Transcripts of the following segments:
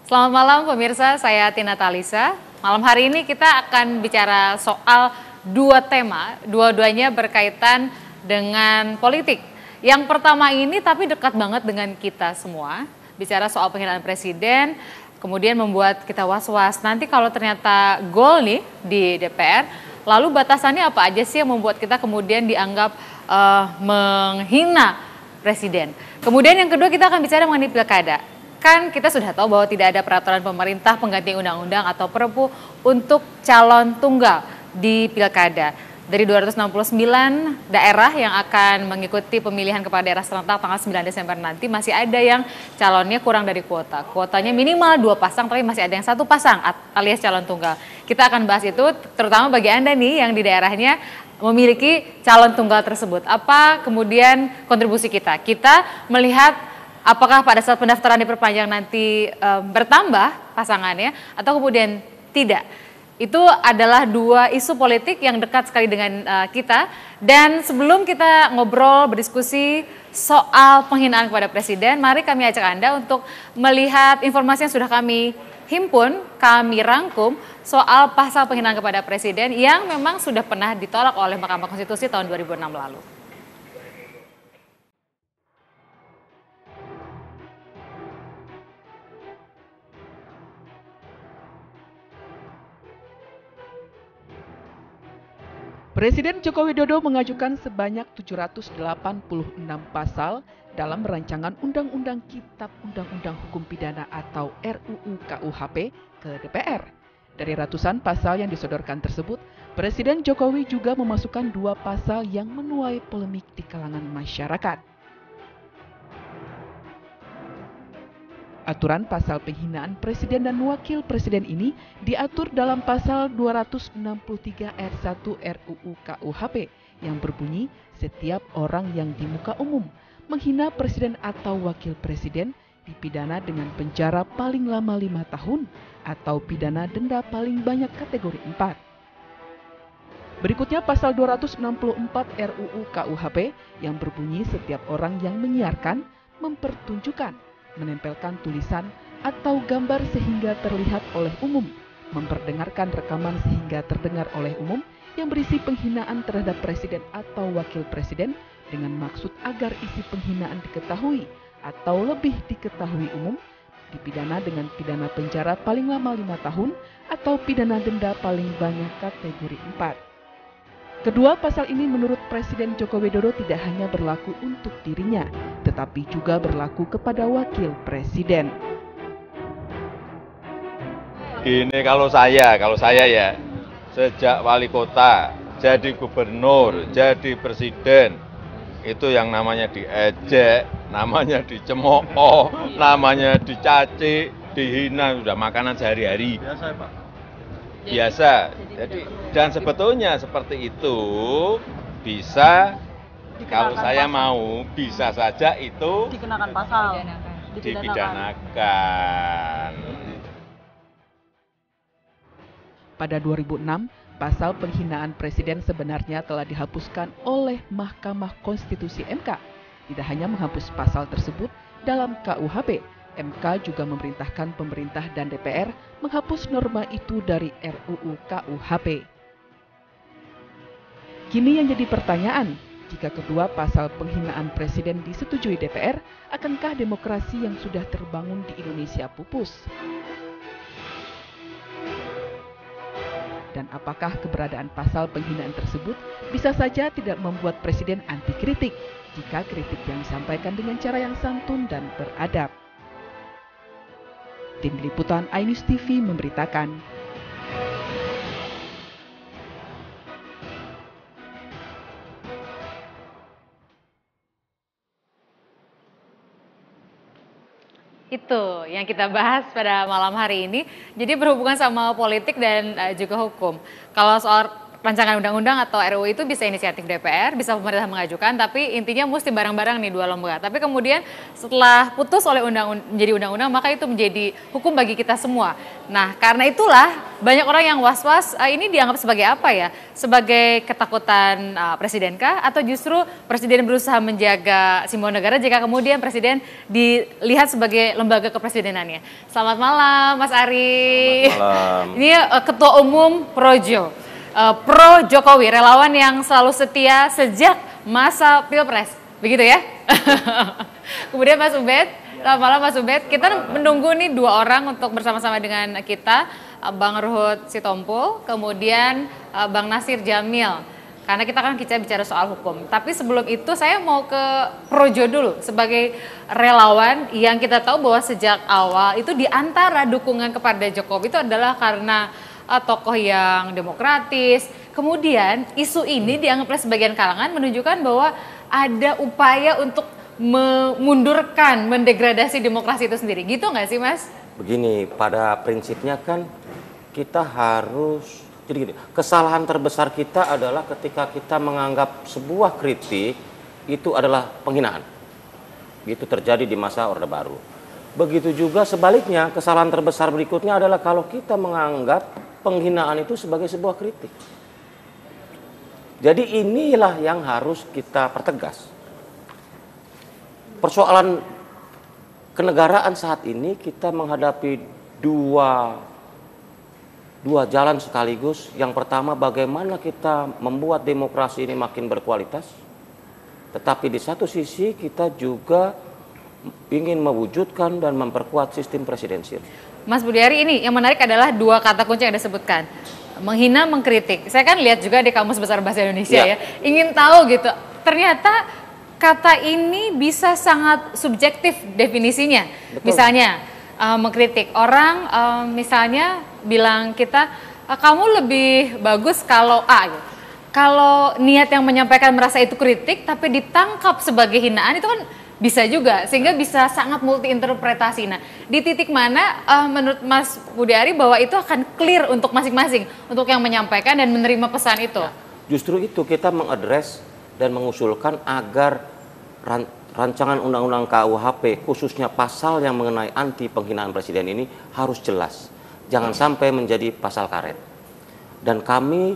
Selamat malam pemirsa, saya Tina Talisa. Malam hari ini kita akan bicara soal dua tema, dua-duanya berkaitan dengan politik. Yang pertama ini tapi dekat banget dengan kita semua, bicara soal penghinaan presiden, kemudian membuat kita was-was. Nanti kalau ternyata gol nih di DPR, lalu batasannya apa aja sih yang membuat kita kemudian dianggap menghina presiden. Kemudian yang kedua kita akan bicara mengenai pilkada. Kan kita sudah tahu bahwa tidak ada peraturan pemerintah pengganti undang-undang atau Perpu untuk calon tunggal di pilkada. Dari 269 daerah yang akan mengikuti pemilihan kepala daerah serentak tanggal 9 Desember nanti masih ada yang calonnya kurang dari kuota. Kuotanya minimal 2 pasang tapi masih ada yang 1 pasang alias calon tunggal. Kita akan bahas itu terutama bagi Anda nih yang di daerahnya memiliki calon tunggal tersebut. Apa kemudian kontribusi kita? Kita melihat apakah pada saat pendaftaran diperpanjang nanti bertambah pasangannya atau kemudian tidak. Itu adalah dua isu politik yang dekat sekali dengan kita. Dan sebelum kita ngobrol, berdiskusi soal penghinaan kepada presiden, mari kami ajak Anda untuk melihat informasi yang sudah kami himpun, kami rangkum soal pasal penghinaan kepada presiden yang memang sudah pernah ditolak oleh Mahkamah Konstitusi tahun 2006 lalu. Presiden Joko Widodo mengajukan sebanyak 786 pasal dalam rancangan Undang-Undang Kitab Undang-Undang Hukum Pidana atau RUU KUHP ke DPR. Dari ratusan pasal yang disodorkan tersebut, Presiden Jokowi juga memasukkan 2 pasal yang menuai polemik di kalangan masyarakat. Aturan pasal penghinaan presiden dan wakil presiden ini diatur dalam pasal 263 ayat 1 RUU KUHP yang berbunyi setiap orang yang di muka umum menghina presiden atau wakil presiden dipidana dengan penjara paling lama 5 tahun atau pidana denda paling banyak kategori 4. Berikutnya pasal 264 RUU KUHP yang berbunyi setiap orang yang menyiarkan, mempertunjukkan, menempelkan tulisan atau gambar sehingga terlihat oleh umum, memperdengarkan rekaman sehingga terdengar oleh umum yang berisi penghinaan terhadap presiden atau wakil presiden dengan maksud agar isi penghinaan diketahui atau lebih diketahui umum, dipidana dengan pidana penjara paling lama 5 tahun atau pidana denda paling banyak kategori 4. Kedua pasal ini menurut Presiden Joko Widodo tidak hanya berlaku untuk dirinya, tetapi juga berlaku kepada wakil presiden. Gini kalau saya ya, sejak wali kota, jadi gubernur, jadi presiden, itu yang namanya diejek, namanya dicemooh, namanya dicaci, dihina, sudah makanan sehari-hari. Biasa Pak? Biasa. Jadi, dan sebetulnya seperti itu bisa, kalau saya mau, bisa saja itu dikenakan pasal, dipidanakan. Pada 2006, pasal penghinaan presiden sebenarnya telah dihapuskan oleh Mahkamah Konstitusi MK. Tidak hanya menghapus pasal tersebut dalam KUHP, MK juga memerintahkan pemerintah dan DPR menghapus norma itu dari RUU KUHP. Kini yang jadi pertanyaan, jika kedua pasal penghinaan presiden disetujui DPR, akankah demokrasi yang sudah terbangun di Indonesia pupus? Dan apakah keberadaan pasal penghinaan tersebut bisa saja tidak membuat presiden anti kritik jika kritik yang disampaikan dengan cara yang santun dan beradab? Tim Liputan iNews TV memberitakan. Itu yang kita bahas pada malam hari ini. Jadi berhubungan sama politik dan juga hukum. Kalau soal rancangan undang-undang atau RUU itu bisa inisiatif DPR, bisa pemerintah mengajukan, tapi intinya mesti bareng-bareng nih dua lembaga. Tapi kemudian setelah putus oleh menjadi undang-undang, maka itu menjadi hukum bagi kita semua. Nah, karena itulah banyak orang yang was-was, ini dianggap sebagai apa ya? Sebagai ketakutan presidenkah? Atau justru presiden berusaha menjaga simbol negara jika kemudian presiden dilihat sebagai lembaga kepresidenannya? Selamat malam, Mas Ari. Selamat malam. Ini Ketua Umum Projo. Pro Jokowi, relawan yang selalu setia sejak masa Pilpres, begitu ya? Kemudian Mas Ubed, selamat malam Mas Ubed. Kita menunggu nih dua orang untuk bersama-sama dengan kita, Bang Ruhut Sitompul, kemudian Bang Nasir Jamil. Karena kita kan bicara soal hukum. Tapi sebelum itu saya mau ke Projo dulu sebagai relawan yang kita tahu bahwa sejak awal itu diantara dukungan kepada Jokowi itu adalah karena tokoh yang demokratis. Kemudian isu ini dianggap oleh sebagian kalangan menunjukkan bahwa ada upaya untuk memundurkan, mendegradasi demokrasi itu sendiri. Gitu nggak sih Mas? Begini, pada prinsipnya kan kita harus, jadi gini, kesalahan terbesar kita adalah ketika kita menganggap sebuah kritik itu adalah penghinaan. Itu terjadi di masa Orde Baru. Begitu juga sebaliknya, kesalahan terbesar berikutnya adalah kalau kita menganggap penghinaan itu sebagai sebuah kritik. Jadi inilah yang harus kita pertegas. Persoalan kenegaraan saat ini kita menghadapi dua jalan sekaligus. Yang pertama, bagaimana kita membuat demokrasi ini makin berkualitas. Tetapi di satu sisi kita juga ingin mewujudkan dan memperkuat sistem presidensial. Mas Budiari, ini yang menarik adalah dua kata kunci yang Anda sebutkan. Menghina, mengkritik. Saya kan lihat juga di Kamus Besar Bahasa Indonesia ya. Ingin tahu gitu. Ternyata kata ini bisa sangat subjektif definisinya. Betul. Misalnya mengkritik. Orang misalnya bilang kita, kamu lebih bagus kalau A gitu. Kalau niat yang menyampaikan merasa itu kritik tapi ditangkap sebagai hinaan itu kan bisa juga, sehingga bisa sangat multi interpretasi. Nah, di titik mana menurut Mas Budiari bahwa itu akan clear untuk masing-masing, untuk yang menyampaikan dan menerima pesan itu? Justru itu kita mengadres dan mengusulkan agar rancangan undang-undang KUHP, khususnya pasal yang mengenai anti penghinaan presiden ini harus jelas. Jangan sampai menjadi pasal karet. Dan kami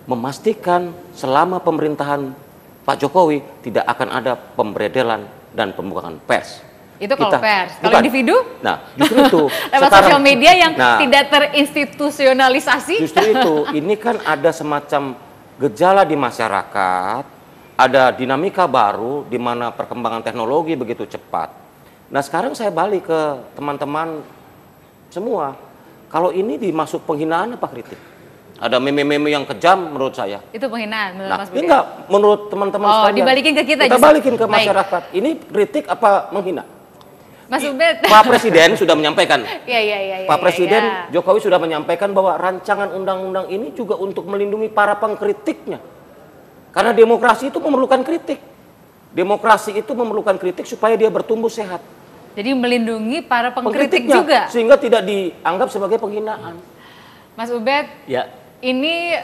memastikan selama pemerintahan Pak Jokowi tidak akan ada pemberedelan dan pembukaan pers. Itu kalau pers. Kalau bukan. individu? Nah, justru itu. Lewat sosial media yang tidak terinstitusionalisasi. Justru itu, ini kan ada semacam gejala di masyarakat, ada dinamika baru di mana perkembangan teknologi begitu cepat. Nah, sekarang saya balik ke teman-teman semua. Kalau ini dimasuk penghinaan apa kritik? Ada meme-meme yang kejam menurut saya. Itu penghinaan menurut Mas Ini Budiari? enggak menurut teman-teman sekalian. Dibalikin ke kita. Kita justru. balikin ke masyarakat. Ini kritik apa menghina? Mas Ubed. Pak Presiden sudah menyampaikan. Iya. Pak Presiden Jokowi sudah menyampaikan bahwa rancangan undang-undang ini juga untuk melindungi para pengkritiknya. Karena demokrasi itu memerlukan kritik. Demokrasi itu memerlukan kritik supaya dia bertumbuh sehat. Jadi melindungi para pengkritik juga. Sehingga tidak dianggap sebagai penghinaan. Mas Ubed, ya. Ini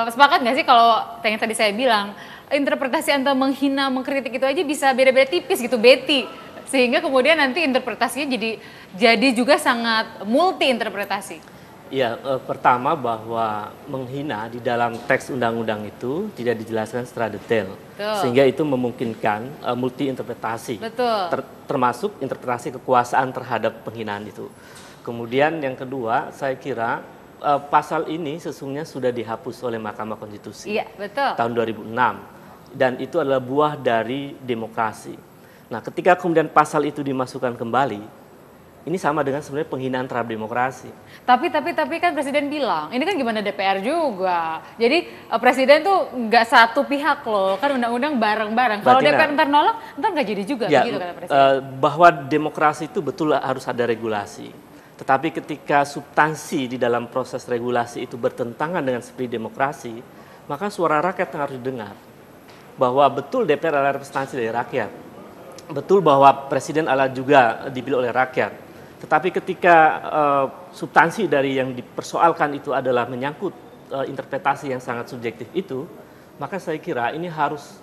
sepakat nggak sih kalau yang tadi saya bilang, interpretasi antara menghina, mengkritik itu aja bisa beda-beda tipis gitu, Betty. Sehingga kemudian nanti interpretasinya jadi juga sangat multi interpretasi. Ya, pertama bahwa menghina di dalam teks undang-undang itu tidak dijelaskan secara detail. Betul. Sehingga itu memungkinkan multi interpretasi. Betul. Termasuk interpretasi kekuasaan terhadap penghinaan itu. Kemudian yang kedua, saya kira pasal ini sesungguhnya sudah dihapus oleh Mahkamah Konstitusi. Iya, betul. Tahun 2006. Dan itu adalah buah dari demokrasi. Nah, ketika kemudian pasal itu dimasukkan kembali, ini sama dengan sebenarnya penghinaan terhadap demokrasi. Tapi kan Presiden bilang, ini kan gimana DPR juga. Jadi Presiden tuh nggak satu pihak loh, kan undang-undang bareng-bareng. Kalau DPR ntar nolak, ntar nggak jadi juga, ya, begitu kata Presiden. Bahwa demokrasi itu betul harus ada regulasi. Tetapi ketika substansi di dalam proses regulasi itu bertentangan dengan seperti demokrasi, maka suara rakyat yang harus didengar. Bahwa betul DPR adalah representasi dari rakyat. Betul bahwa Presiden adalah juga dipilih oleh rakyat. Tetapi ketika substansi dari yang dipersoalkan itu adalah menyangkut interpretasi yang sangat subjektif itu, maka saya kira ini harus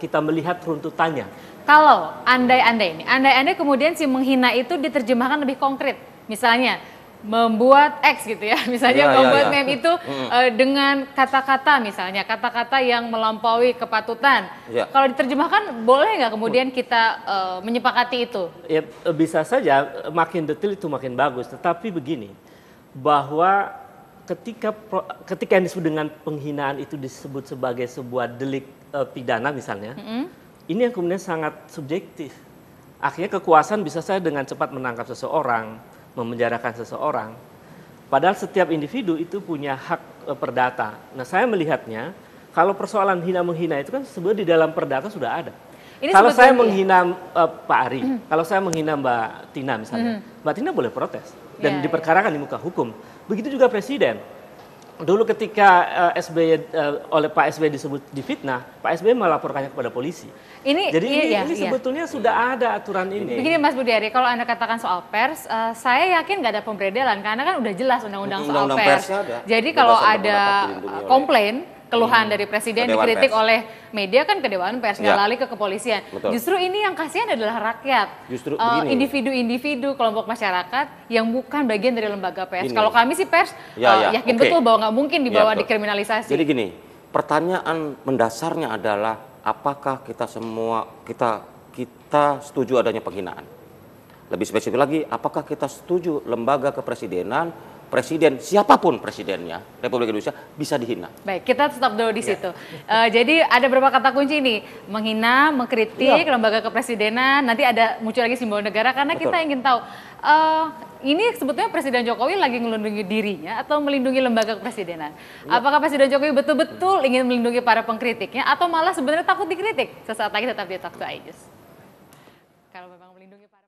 kita melihat runtutannya. Kalau andai-andai kemudian si menghina itu diterjemahkan lebih konkret, misalnya membuat X gitu ya, misalnya membuat meme itu dengan kata-kata misalnya, kata-kata yang melampaui kepatutan. Kalau diterjemahkan boleh nggak kemudian kita menyepakati itu? Ya, bisa saja, makin detail itu makin bagus, tetapi begini, bahwa ketika yang disebut dengan penghinaan itu disebut sebagai sebuah delik pidana misalnya, ini yang kemudian sangat subjektif. Akhirnya kekuasaan bisa saja dengan cepat menangkap seseorang, memenjarakan seseorang. Padahal setiap individu itu punya hak perdata. Nah, saya melihatnya kalau persoalan hina-menghina itu kan sebenarnya di dalam perdata sudah ada. Ini kalau saya menghina Pak Ari, kalau saya menghina Mbak Tina misalnya, Mbak Tina boleh protes dan diperkarakan di muka hukum. Begitu juga Presiden. Dulu ketika oleh Pak SBY disebut difitnah, Pak SBY melaporkannya kepada polisi. Ini sebetulnya sudah ada aturan ini. Begini Mas Budiari, kalau Anda katakan soal pers, saya yakin nggak ada pemberedelan karena kan udah jelas undang-undang soal pers. Jadi kalau ada komplain, keluhan dari presiden dikritik oleh media kan ke Dewan Pers, nggak lari ke kepolisian. Justru ini yang kasihan adalah rakyat, individu-individu, kelompok masyarakat yang bukan bagian dari lembaga pers. Kalau kami sih pers yakin betul bahwa nggak mungkin dibawa dikriminalisasi. Jadi gini, pertanyaan mendasarnya adalah apakah kita semua kita setuju adanya penghinaan? Lebih spesifik lagi, apakah kita setuju lembaga kepresidenan, presiden, siapapun presidennya, Republik Indonesia bisa dihina? Baik, kita stop dulu di situ. Jadi ada beberapa kata kunci nih, menghina, mengkritik lembaga kepresidenan, nanti ada muncul lagi simbol negara, karena kita ingin tahu, ini sebetulnya Presiden Jokowi lagi melindungi dirinya atau melindungi lembaga kepresidenan? Apakah Presiden Jokowi betul-betul ingin melindungi para pengkritiknya atau malah sebenarnya takut dikritik? Sesaat lagi tetap di Talk to Aegis. Kalau memang melindungi para